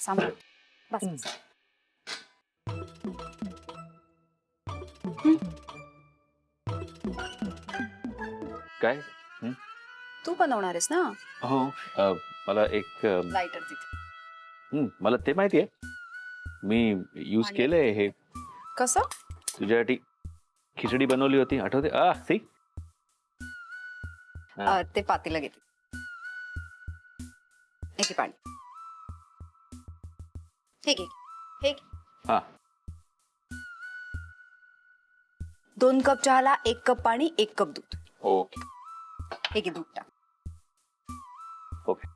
सांभाळ. बस बस. काय? तू बनवणार आहेस ना? हो. मला एक लायटर तिथे. मला ते माहिती आहे. मी यूज आणि- केलंय हे. कसं? तुझ्यासाठी खिचडी बनवली होती, आठवते? सी. ते पातेलं घेते. हे घे पाणी. हे घे. हे घे. हा. 2 कप चहाला 1 कप पाणी 1 कप दूध. ओके. हे घे दूध टाक. ओके.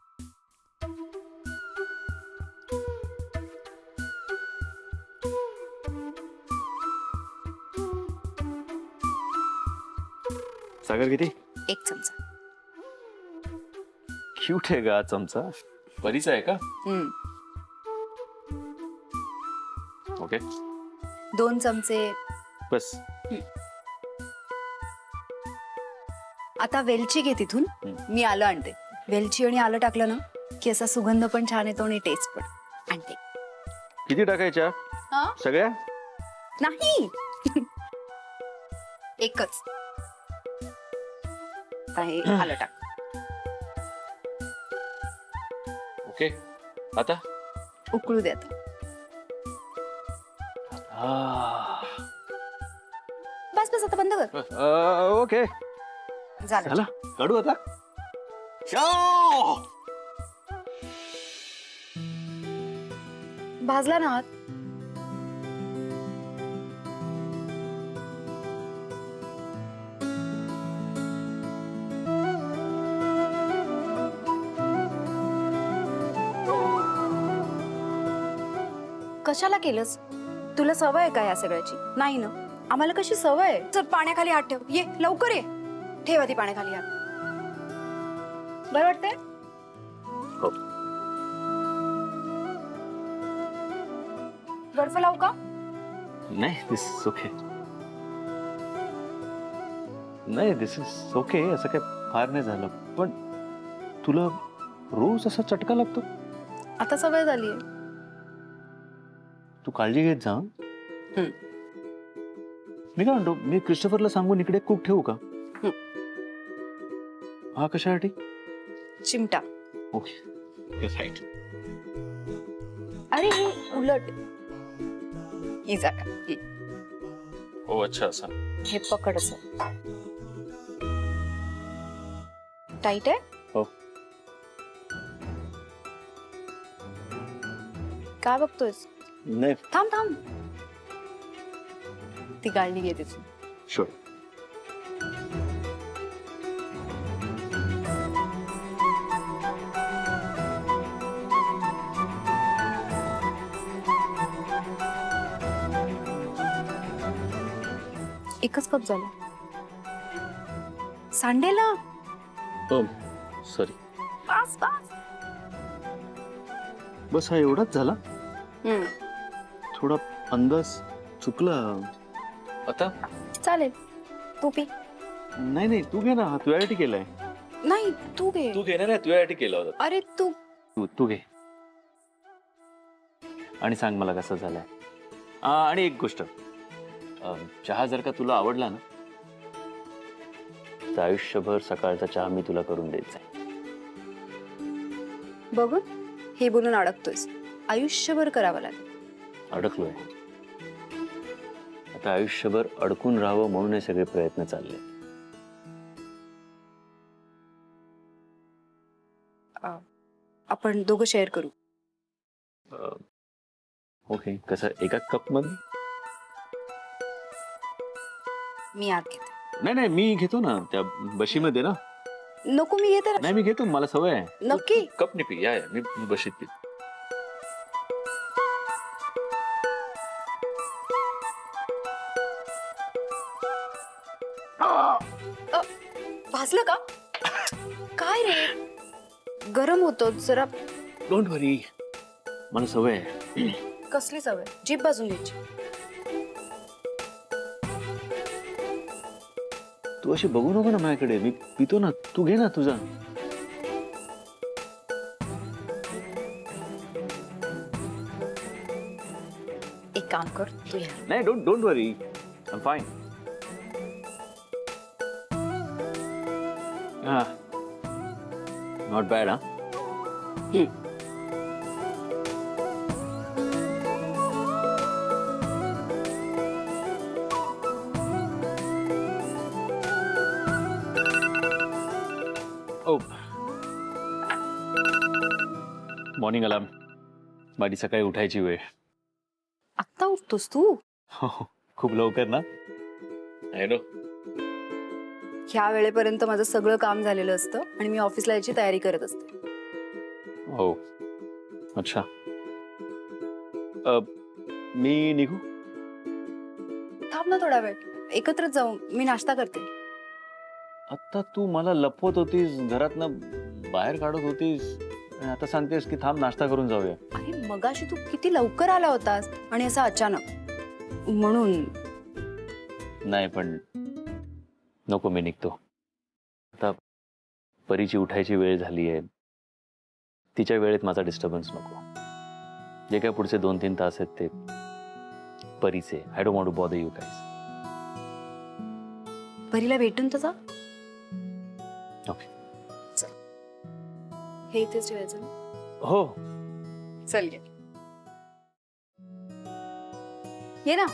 सागर किती? 1 चमचा. क्यूट आहे का चमचा? परीचा आहे का? ओके. 2 चमचे. बस. आता वेलची घे तिथून. मी आलं आणते. वेलची आणि आलं टाकलं ना की असा सुगंध पण छान येतो आणि टेस्ट पण. आणते. किती टाकायच्या? हा? सगळ्या? नाही. एकच. आता हे आलं टाक. ओके. आता? उकळू दे आता. बस बस आता बंद कर. ओके. झालं. झालं. काढू आता. भाजला ना हात. कशाला केलंस? तुला सवय आहे का या सगळ्याची? नाही ना. आम्हाला कशी सवय आहे? चल पाण्याखाली हात ठेव. ये लवकर ये. ठेव आधी पाण्याखाली हात. बरं वाटतंय? हो. बर्फ लावू का? नाही, दिस इज ओके. नाही, दिस इज ओके. असं काय फार नाही झालं. पण तुला रोज असा चटका लागतो? आता सवय झालीये. तू काळजी घेत जा. मी काय म्हणतो, मी क्रिस्टोफरला सांगून इकडे कुक ठेवू का? हा, कशासाठी? चिमटा. ओके. राईट. अरे हे उलट. ही जागा. हो, अच्छा. असं हे पकड असं. टाईट आहे? हो. काय बघतोयस? नाही. थांब थांब. ती गाळणी घे तिथून. शुअर. एकच कप झालं. सांडेला. हो, सॉरी. Pass pass. बस हा एवढाच झाला. थोडा अंदाज चुकला. आता? चालेल. तू पी. नाही नाही, तू घे ना. हा तुझ्यासाठी केलाय. नाही तू घे. तू घे ना. तुझ्यासाठी केला होता. अरे तू. तू घे आणि सांग मला कसं झालंय. आणि एक गोष्ट, चहा जर का तुला आवडला ना तर आयुष्यभर सकाळचा चहा मी तुला करून द्यायचा. बघून हे बोलून अडकतोयस. आयुष्यभर करावं लागेल. अडकलोय आता. आयुष्यभर अडकून राहावं म्हणून हे सगळे प्रयत्न चालले. आपण दोघं शेअर करू. ओके. कसं? एका कप मध्ये? मी आत घेते. नाही नाही, मी घेतो ना त्या बशीमध्ये ना. नको मी घेते. नाही, मी घेतो. मला सवय आहे. नक्की? कप ने पी. या मी बशीत पी. भाजलं का? काय रे? गरम होतो जरा. डोंट वरी, मला सवय आहे. कसली सवय? जीभ भाजून घ्यायची. तू अशी बघू नको ना माझ्याकडे. मी पितो ना. तू घे ना तुझा. एक काम कर तू या. नाही, don't worry, I am fine. हा, नॉट बॅड. हा, ओ मॉर्निंग अलार्म. माझी सकाळी उठायची वेळ. आत्ता उठतोस तू? खूप लवकर ना? I know. ह्या वेळेपर्यंत माझं सगळं काम झालेलं असतं आणि मी ऑफिसला यायची तयारी करत असते. हो, अच्छा. मी निघू? थांब ना थोडा वेळ, एकत्रच जाऊ. मी नाश्ता करते. आता तू मला लपवत होतीस, घरातनं बाहेर काढत होतीस आणि आता सांगतेस की थांब नाश्ता करून जाऊया. अरे मगाशी तू किती लवकर आला होतास आणि असं अचानक, म्हणून. नाही पण नको, मी निघतो आता. परीची उठायची वेळ झाली आहे. तिच्या वेळेत माझा डिस्टर्बन्स नको. जे काय पुढचे 2-3 तास आहेत ते परीचे. I don't want to bother you guys. परीला भेटून तर जा. ओके. हे इथेच ठेवायचं ना? हो. चल ये ना.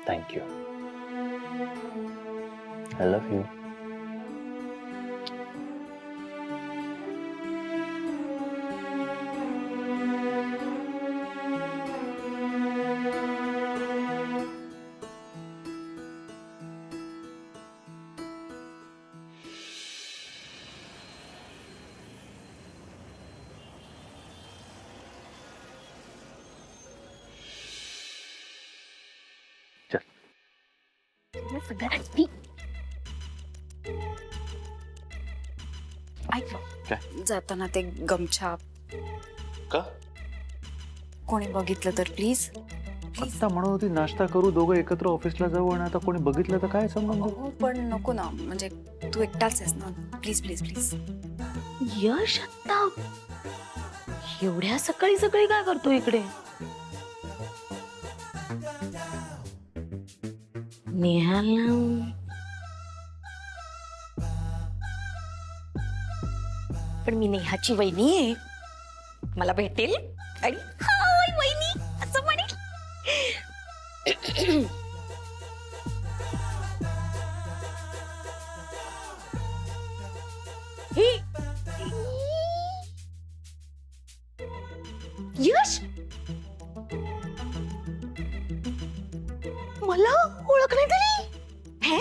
Thank you. I love you. ऐक काय? जाताना ते गमछा का? कोणी बघितलं तर प्लीज. आता म्हणत होती नाश्ता करू, दोघं एकत्र ऑफिसला जाऊ आणि आता कोणी बघितलं तर काय संबंध? हो पण नको ना, म्हणजे तू एकटाच आहेस ना. Please please please. यश आता एवढ्या सकाळी सकाळी काय करतो इकडे? नेहाला पण मी नेहाची वहिनी आहे, मला भेटेल आणि हाय वहिनी असं म्हणेल. हे यश मला ओळख नाही दिली. हे